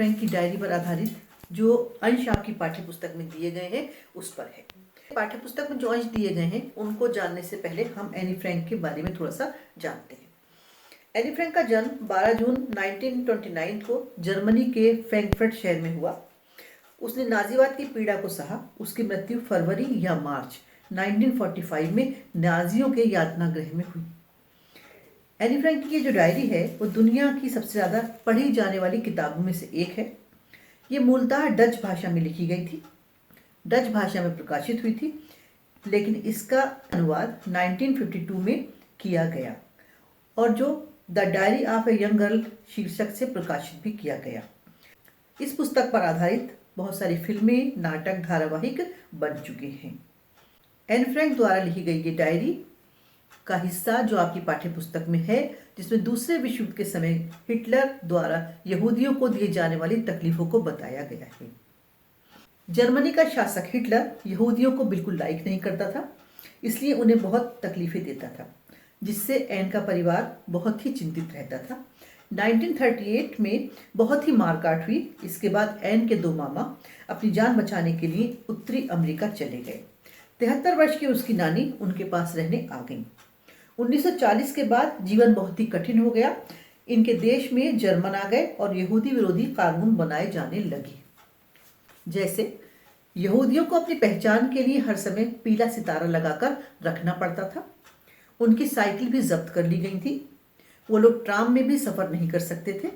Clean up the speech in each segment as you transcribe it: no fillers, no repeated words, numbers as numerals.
Frank की diary पर आधारित जो अंश आपकी पाठ्य पुस्तक में दिए गए हैं उस पर है। पाठ्य पुस्तक में जो अंश दिए गए हैं उनको जानने से पहले हम एनी फ्रैंक के बारे में थोड़ा सा जानते हैं। एनी फ्रैंक का जन्म 12 जून 1929 को जर्मनी के फ्रैंकफर्ट शहर में हुआ। उसने नाजीवाद की पीड़ा को सहा। उसकी मृत्यु फरवरी या मार्च 1945 में नाजियों के यातना गृह में हुई। एनी फ्रैंक की ये जो डायरी है वो दुनिया की सबसे ज़्यादा पढ़ी जाने वाली किताबों में से एक है। ये मूलतः डच भाषा में लिखी गई थी, डच भाषा में प्रकाशित हुई थी, लेकिन इसका अनुवाद 1952 में किया गया और जो the diary of a young girl शीर्षक से प्रकाशित भी किया गया। इस पुस्तक पर आधारित बहुत सारी फिल्में, नाटक, धारावाहिक बन चुके हैं। एनी फ्रैंक द्वारा लिखी गई ये डायरी का हिस्सा जो आपकी पाठ्य पुस्तक में है, जिसमें दूसरे विश्व युद्ध के समय हिटलर द्वारा यहूदियों को दिए जाने वाली तकलीफों को बताया गया है। जर्मनी का शासक हिटलर यहूदियों को बिल्कुल लाइक नहीं करता था, इसलिए उन्हें बहुत तकलीफें देता था, जिससे एन का परिवार बहुत ही चिंतित रहता था। 1938 में बहुत ही मारकाट हुई। इसके बाद एन के दो मामा अपनी जान बचाने के लिए उत्तरी अमेरिका चले गए। 73 वर्ष की उसकी नानी उनके पास रहने आ गई। 1940 के बाद जीवन बहुत ही कठिन हो गया। इनके देश में जर्मन आ गए और यहूदी विरोधी कानून बनाए जाने लगे। जैसे यहूदियों को अपनी पहचान के लिए हर समय पीला सितारा लगाकर रखना पड़ता था। उनकी साइकिल भी जब्त कर ली गई थी। वो लोग ट्राम में भी सफर नहीं कर सकते थे।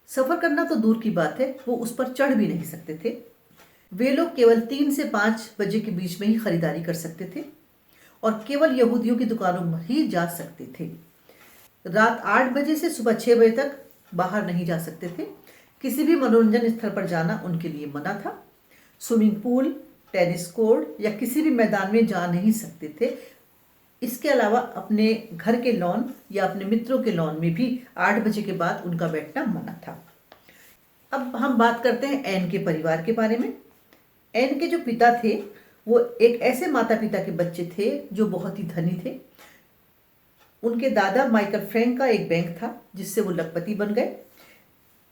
सफर करना तो दूर की बात है, वो उस पर चढ़ भी नहीं सकते थे। वे लोग केवल 3 से 5 बजे के बीच में ही खरीदारी कर सकते थे और केवल यहूदियों की दुकानों में ही जा सकते थे। रात 8 बजे से सुबह 6 बजे तक बाहर नहीं जा सकते थे। किसी भी मनोरंजन स्थल पर जाना उनके लिए मना था। स्विमिंग पूल, टेनिस कोर्ट या किसी भी मैदान में जा नहीं सकते थे। इसके अलावा अपने घर के लॉन या अपने मित्रों के लॉन में भी 8 बजे के बाद उनका बैठना मना था। अब हम बात करते हैं एन के परिवार के बारे में। एन के जो पिता थे वो एक ऐसे माता पिता के बच्चे थे जो बहुत ही धनी थे। उनके दादा माइकल फ्रैंक का एक बैंक था जिससे वो लखपति बन गए।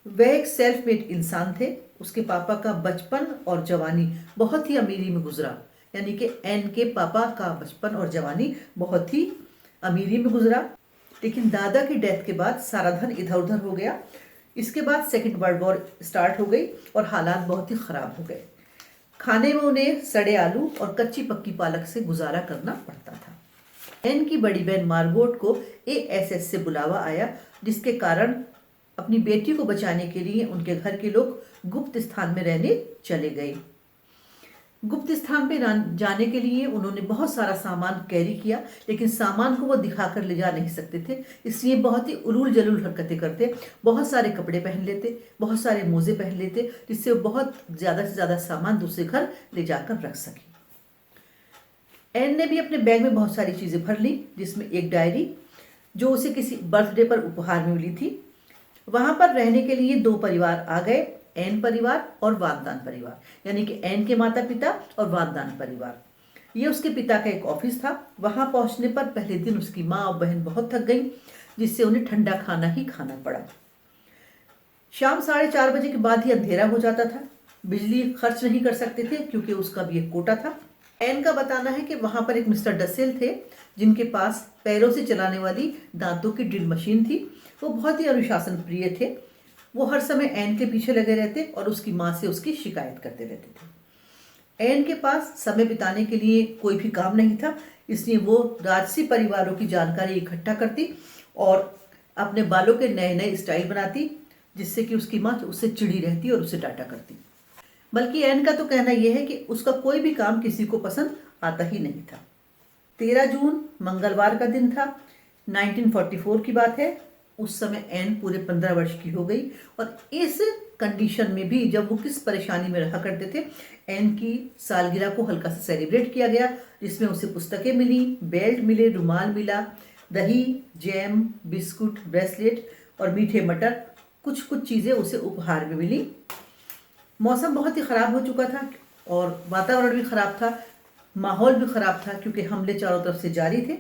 वह एक सेल्फ मेड इंसान थे। उसके पापा का बचपन और जवानी बहुत ही अमीरी में गुजरा, यानी कि एन के पापा का बचपन और जवानी बहुत ही अमीरी में गुजरा। लेकिन दादा की डेथ के बाद सारा धन इधर उधर हो गया। इसके बाद सेकेंड वर्ल्ड वॉर स्टार्ट हो गई और हालात बहुत ही ख़राब हो गए। खाने में उन्हें सड़े आलू और कच्ची पक्की पालक से गुजारा करना पड़ता था। एन की बड़ी बहन मार्गोट को एएसएस से बुलावा आया, जिसके कारण अपनी बेटी को बचाने के लिए उनके घर के लोग गुप्त स्थान में रहने चले गए। गुप्त स्थान पे जाने के लिए उन्होंने बहुत सारा सामान कैरी किया, लेकिन सामान को वो दिखाकर ले जा नहीं सकते थे, इसलिए बहुत ही उलूल जलूल हरकतें करते। बहुत सारे कपड़े पहन लेते, बहुत सारे मोजे पहन लेते, जिससे वो बहुत ज़्यादा से ज़्यादा सामान दूसरे घर ले जाकर रख सके। एन ने भी अपने बैग में बहुत सारी चीज़ें भर ली, जिसमें एक डायरी जो उसे किसी बर्थडे पर उपहार में मिली थी। वहाँ पर रहने के लिए 2 परिवार आ गए, एन परिवार और वागदान परिवार, यानी कि एन के माता पिता और वागदान परिवार। ये उसके पिता का एक ऑफिस था। वहां पहुंचने पर पहले दिन उसकी माँ और बहन बहुत थक गई, जिससे उन्हें ठंडा खाना ही खाना पड़ा। शाम 4:30 बजे के बाद ही अंधेरा हो जाता था। बिजली खर्च नहीं कर सकते थे क्योंकि उसका भी एक कोटा था। एन का बताना है कि वहां पर एक मिस्टर डसेल थे जिनके पास पैरों से चलाने वाली दांतों की ड्रिल मशीन थी। वो बहुत ही अनुशासन प्रिय थे। वो हर समय एन के पीछे लगे रहते और उसकी माँ से उसकी शिकायत करते रहते थे। एन के पास समय बिताने के लिए कोई भी काम नहीं था, इसलिए वो राजसी परिवारों की जानकारी इकट्ठा करती और अपने बालों के नए नए स्टाइल बनाती, जिससे कि उसकी माँ उससे चिड़ी रहती और उसे डांटा करती। बल्कि एन का तो कहना यह है कि उसका कोई भी काम किसी को पसंद आता ही नहीं था। 13 जून मंगलवार का दिन था, 1944 की बात है। उस समय एन पूरे 15 वर्ष की हो गई और इस कंडीशन में भी जब वो किस परेशानी में रहा करते थे, एन की सालगिरह को हल्का सा सेलिब्रेट किया गया, जिसमें उसे पुस्तकें मिली, बेल्ट मिले, रुमाल मिला, दही, जैम, बिस्कुट, ब्रेसलेट और मीठे मटर, कुछ चीज़ें उसे उपहार में मिली। मौसम बहुत ही ख़राब हो चुका था और वातावरण भी ख़राब था, माहौल भी ख़राब था क्योंकि हमले चारों तरफ से जारी थे।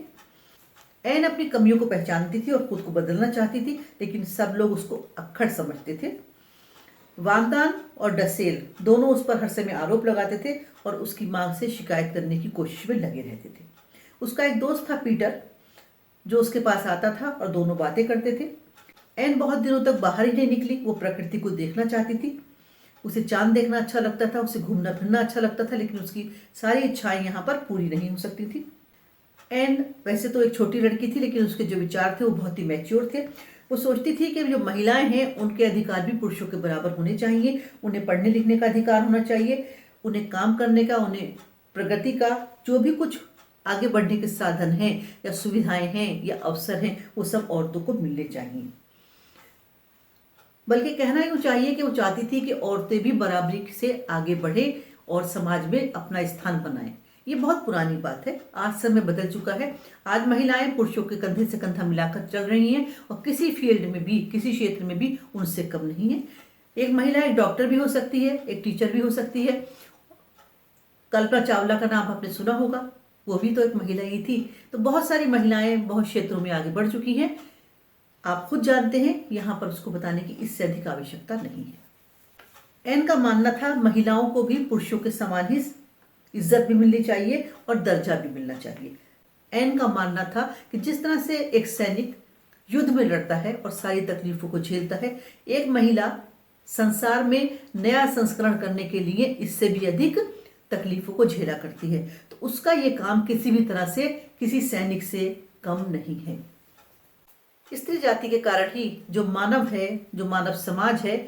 एन अपनी कमियों को पहचानती थी और खुद को बदलना चाहती थी, लेकिन सब लोग उसको अक्खड़ समझते थे। वांगदान और डसेल दोनों उस पर हर समय आरोप लगाते थे और उसकी मां से शिकायत करने की कोशिश में लगे रहते थे। उसका एक दोस्त था पीटर, जो उसके पास आता था और दोनों बातें करते थे। एन बहुत दिनों तक बाहर ही नहीं निकली। वो प्रकृति को देखना चाहती थी। उसे चांद देखना अच्छा लगता था, उसे घूमना फिरना अच्छा लगता था, लेकिन उसकी सारी इच्छाएं यहाँ पर पूरी नहीं हो सकती थी। एन वैसे तो एक छोटी लड़की थी, लेकिन उसके जो विचार थे वो बहुत ही मैच्योर थे। वो सोचती थी कि जो महिलाएं हैं उनके अधिकार भी पुरुषों के बराबर होने चाहिए। उन्हें पढ़ने लिखने का अधिकार होना चाहिए, उन्हें काम करने का, उन्हें प्रगति का, जो भी कुछ आगे बढ़ने के साधन हैं या सुविधाएं हैं या अवसर हैं, वो सब औरतों को मिलने चाहिए। बल्कि कहना यूँ चाहिए कि वो चाहती थी कि औरतें भी बराबरी से आगे बढ़े और समाज में अपना स्थान बनाएं। ये बहुत पुरानी बात है, आज समय बदल चुका है। आज महिलाएं पुरुषों के कंधे से कंधा मिलाकर चल रही हैं और किसी फील्ड में भी, किसी क्षेत्र में भी उनसे कम नहीं है। एक महिला एक डॉक्टर भी हो सकती है, एक टीचर भी हो सकती है। कल्पना चावला का नाम आपने सुना होगा, वो भी तो एक महिला ही थी। तो बहुत सारी महिलाएं बहुत क्षेत्रों में आगे बढ़ चुकी हैं। आप खुद जानते हैं, यहाँ पर उसको बताने की इससे अधिक आवश्यकता नहीं है। एन का मानना था महिलाओं को भी पुरुषों के समान ही इज्जत भी मिलनी चाहिए और दर्जा भी मिलना चाहिए। एन का मानना था कि जिस तरह से एक सैनिक युद्ध में लड़ता है और सारी तकलीफों को झेलता है, एक महिला संसार में नया संस्करण करने के लिए इससे भी अधिक तकलीफों को झेला करती है। तो उसका ये काम किसी भी तरह से किसी सैनिक से कम नहीं है। स्त्री जाति के कारण ही जो मानव है, जो मानव समाज है,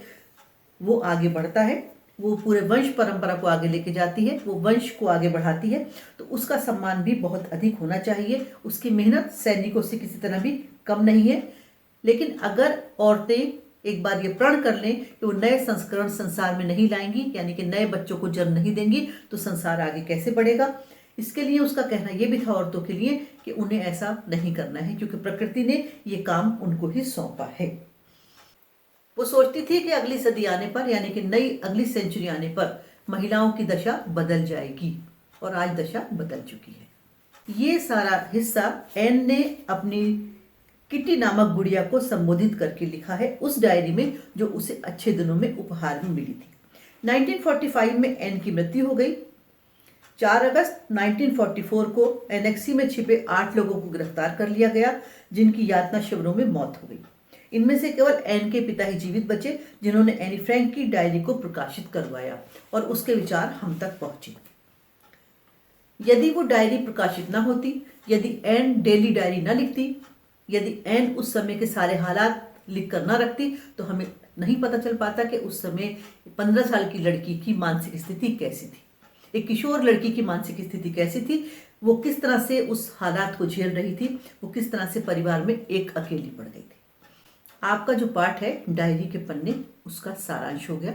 वो आगे बढ़ता है। वो पूरे वंश परंपरा को आगे लेके जाती है, वो वंश को आगे बढ़ाती है। तो उसका सम्मान भी बहुत अधिक होना चाहिए। उसकी मेहनत सैनिकों से किसी तरह भी कम नहीं है। लेकिन अगर औरतें एक बार ये प्रण कर लें कि वो नए संस्करण संसार में नहीं लाएंगी, यानी कि नए बच्चों को जन्म नहीं देंगी, तो संसार आगे कैसे बढ़ेगा। इसके लिए उसका कहना यह भी था औरतों के लिए कि उन्हें ऐसा नहीं करना है, क्योंकि प्रकृति ने ये काम उनको ही सौंपा है। वो सोचती थी कि अगली सदी आने पर, यानी कि नई अगली सेंचुरी आने पर महिलाओं की दशा बदल जाएगी, और आज दशा बदल चुकी है। ये सारा हिस्सा एन ने अपनी किटी नामक गुड़िया को संबोधित करके लिखा है, उस डायरी में जो उसे अच्छे दिनों में उपहार में मिली थी। 1945 में एन की मृत्यु हो गई। 4 अगस्त 1944 को एनेक्सी में छिपे 8 लोगों को गिरफ्तार कर लिया गया, जिनकी यातना शिविरों में मौत हो गई। इनमें से केवल एन के पिता ही जीवित बचे, जिन्होंने एनी फ्रैंक की डायरी को प्रकाशित करवाया और उसके विचार हम तक पहुंचे। यदि वो डायरी प्रकाशित ना होती, यदि एन डेली डायरी ना लिखती, यदि एन उस समय के सारे हालात लिख कर ना रखती, तो हमें नहीं पता चल पाता कि उस समय 15 साल की लड़की की मानसिक स्थिति कैसी थी, एक किशोर लड़की की मानसिक स्थिति कैसी थी, वो किस तरह से उस हालात को झेल रही थी, वो किस तरह से परिवार में एक अकेली पड़ गई थी। आपका जो पाठ है डायरी के पन्ने, उसका सारांश हो गया।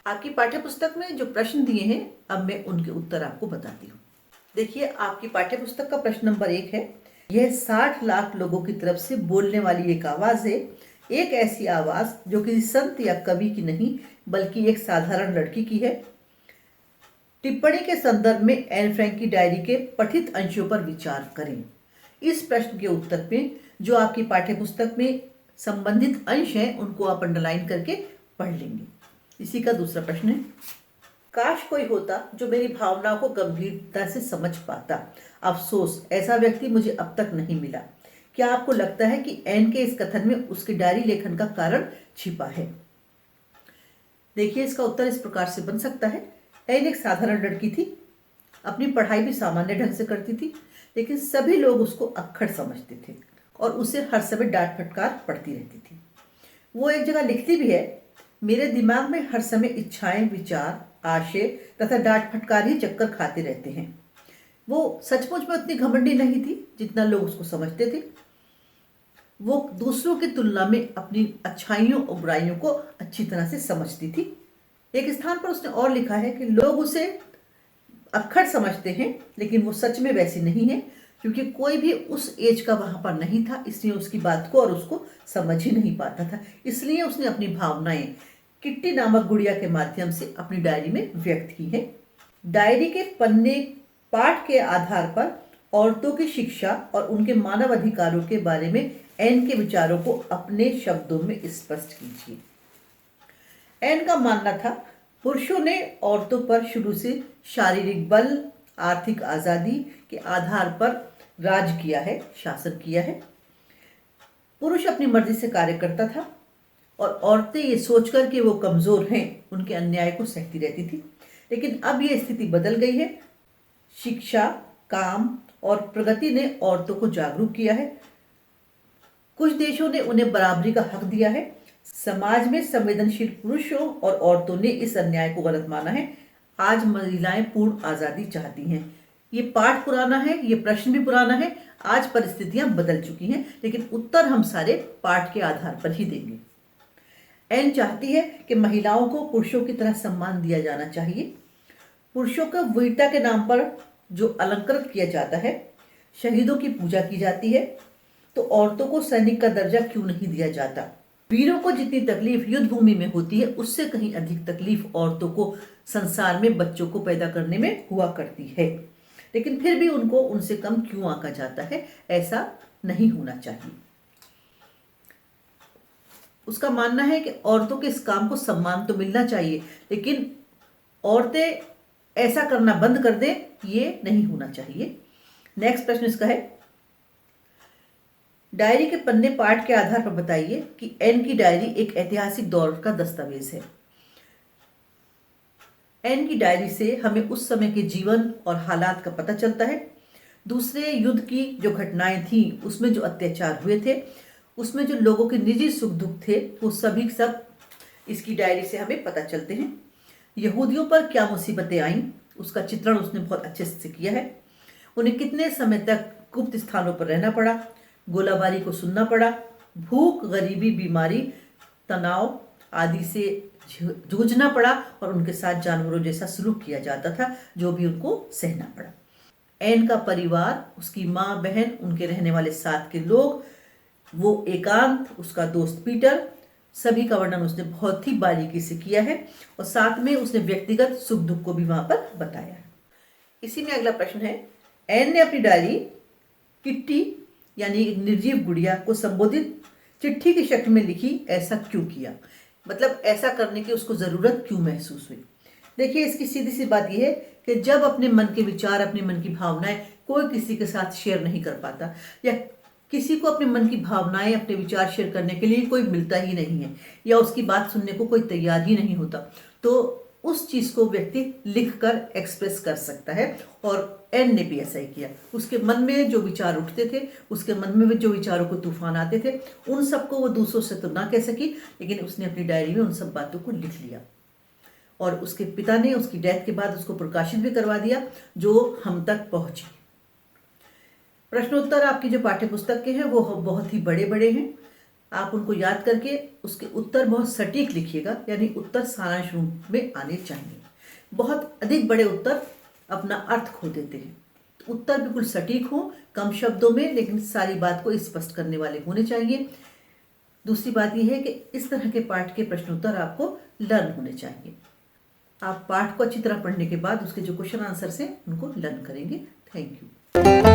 आपकी पाठ्य पुस्तक में जो प्रश्न दिए हैं, अब मैं उनके उत्तर आपको बताती हूँ। देखिए, आपकी पाठ्य पुस्तक का प्रश्न नंबर 1 है, यह 60 लाख लोगों की तरफ से बोलने वाली एक आवाज है, एक ऐसी आवाज जो किसी संत या कवि की नहीं बल्कि एक साधारण लड़की की है। टिप्पणी के संदर्भ में एन फ्रैंक की डायरी के पठित अंशों पर विचार करें। इस प्रश्न के उत्तर में जो आपकी पाठ्य पुस्तक में संबंधित अंश हैं, उनको आप अंडरलाइन करके पढ़ लेंगे। इसी का दूसरा प्रश्न है, काश कोई होता जो मेरी भावनाओं को गंभीरता से समझ पाता। अफसोस, ऐसा व्यक्ति मुझे अब तक नहीं मिला। क्या आपको लगता है कि एन के इस कथन में उसके डायरी लेखन का कारण छिपा है? देखिए, इसका उत्तर इस प्रकार से बन सकता है। एन एक साधारण लड़की थी, अपनी पढ़ाई भी सामान्य ढंग से करती थी, लेकिन सभी लोग उसको अक्खड़ समझते थे और उसे हर समय डांट फटकार पड़ती रहती थी। वो एक जगह लिखती भी है, मेरे दिमाग में हर समय इच्छाएं, विचार, आशय तथा डांट फटकार ही चक्कर खाते रहते हैं। वो सचमुच में उतनी घमंडी नहीं थी जितना लोग उसको समझते थे। वो दूसरों की तुलना में अपनी अच्छाइयों और बुराइयों को अच्छी तरह से समझती थी। एक स्थान पर उसने और लिखा है कि लोग उसे अक्खड़ समझते हैं, लेकिन वो सच में वैसी नहीं है, क्योंकि कोई भी उस एज का वहां पर नहीं था, इसलिए उसकी बात को और उसको समझ ही नहीं पाता था। इसलिए उसने अपनी भावनाएं किट्टी नामक गुड़िया के माध्यम से अपनी डायरी में व्यक्त की है। डायरी के पन्ने पाठ के आधार पर औरतों की शिक्षा और उनके मानव अधिकारों के बारे में एन के विचारों को अपने शब्दों में स्पष्ट कीजिए। एन का मानना था पुरुषों ने औरतों पर शुरू से शारीरिक बल, आर्थिक आजादी के आधार पर राज किया है, शासन किया है। पुरुष अपनी मर्जी से कार्य करता था और औरतें ये सोचकर कि वो कमजोर हैं, उनके अन्याय को सहती रहती थी। लेकिन अब ये स्थिति बदल गई है। शिक्षा, काम और प्रगति ने औरतों को जागरूक किया है। कुछ देशों ने उन्हें बराबरी का हक दिया है। समाज में संवेदनशील पुरुषों और औरतों ने इस अन्याय को गलत माना है। आज महिलाएं पूर्ण आजादी चाहती हैं। ये पाठ पुराना है, ये प्रश्न भी पुराना है। आज परिस्थितियां बदल चुकी हैं, लेकिन उत्तर हम सारे पाठ के आधार पर ही देंगे। एन चाहती है कि महिलाओं को पुरुषों की तरह सम्मान दिया जाना चाहिए। पुरुषों को वीरता के नाम पर जो अलंकृत किया जाता है, शहीदों की पूजा की जाती है, तो औरतों को सैनिक का दर्जा क्यों नहीं दिया जाता? वीरों को जितनी तकलीफ युद्ध भूमि में होती है, उससे कहीं अधिक तकलीफ औरतों को संसार में बच्चों को पैदा करने में हुआ करती है। लेकिन फिर भी उनको उनसे कम क्यों आंका जाता है? ऐसा नहीं होना चाहिए। उसका मानना है कि औरतों के इस काम को सम्मान तो मिलना चाहिए, लेकिन औरतें ऐसा करना बंद कर दें, ये नहीं होना चाहिए। नेक्स्ट प्रश्न इसका है, डायरी के पन्ने पाठ के आधार पर बताइए कि एन की डायरी एक ऐतिहासिक दौर का दस्तावेज है। एन की डायरी से हमें उस समय के जीवन और हालात का पता चलता है। दूसरे युद्ध की जो घटनाएं थी, उसमें जो अत्याचार हुए थे, उसमें जो लोगों के निजी सुख दुख थे, वो सभी सब इसकी डायरी से हमें पता चलते हैं। यहूदियों पर क्या मुसीबतें आईं, उसका चित्रण उसने बहुत अच्छे से किया है। उन्हें कितने समय तक गुप्त स्थानों पर रहना पड़ा, गोलाबारी को सुनना पड़ा, भूख, गरीबी, बीमारी, तनाव आदि से जूझना पड़ा और उनके साथ जानवरों जैसा सलूक किया जाता था, जो भी उनको सहना पड़ा। एन का परिवार, उसकी माँ, बहन, उनके रहने वाले साथ के लोग, वो एकांत, उसका दोस्त पीटर, सभी का वर्णन उसने बहुत ही बारीकी से किया है और साथ में उसने व्यक्तिगत सुख दुख को भी वहां पर बताया है। इसी में अगला प्रश्न है, एन ने अपनी डायरी किट्टी यानी एक निर्जीव गुड़िया को संबोधित चिट्ठी की शक्ल में लिखी, ऐसा क्यों किया? मतलब ऐसा करने की उसको जरूरत क्यों महसूस हुई? देखिए, इसकी सीधी सी बात यह है कि जब अपने मन के विचार, अपने मन की भावनाएं कोई किसी के साथ शेयर नहीं कर पाता, या किसी को अपने मन की भावनाएं, अपने विचार शेयर करने के लिए कोई मिलता ही नहीं है, या उसकी बात सुनने को कोई तैयार ही नहीं होता, तो उस चीज को व्यक्ति लिखकर एक्सप्रेस कर सकता है। और एन ने भी ऐसा ही किया। उसके मन में जो विचार उठते थे, उसके मन में जो विचारों को तूफान आते थे, उन सबको वो दूसरों से तो ना कह सकी, लेकिन उसने अपनी डायरी में उन सब बातों को लिख लिया और उसके पिता ने उसकी डेथ के बाद उसको प्रकाशित भी करवा दिया, जो हम तक पहुंची। प्रश्नोत्तर आपकी जो पाठ्य पुस्तक के हैं वो बहुत ही बड़े बड़े हैं। आप उनको याद करके उसके उत्तर बहुत सटीक लिखिएगा, यानी उत्तर सारांश रूप में आने चाहिए। बहुत अधिक बड़े उत्तर अपना अर्थ खो देते हैं। उत्तर बिल्कुल सटीक हो, कम शब्दों में, लेकिन सारी बात को स्पष्ट करने वाले होने चाहिए। दूसरी बात यह है कि इस तरह के पाठ के प्रश्नोत्तर आपको लर्न होने चाहिए। आप पाठ को अच्छी तरह पढ़ने के बाद उसके जो क्वेश्चन आंसर हैं उनको लर्न करेंगे। Thank you.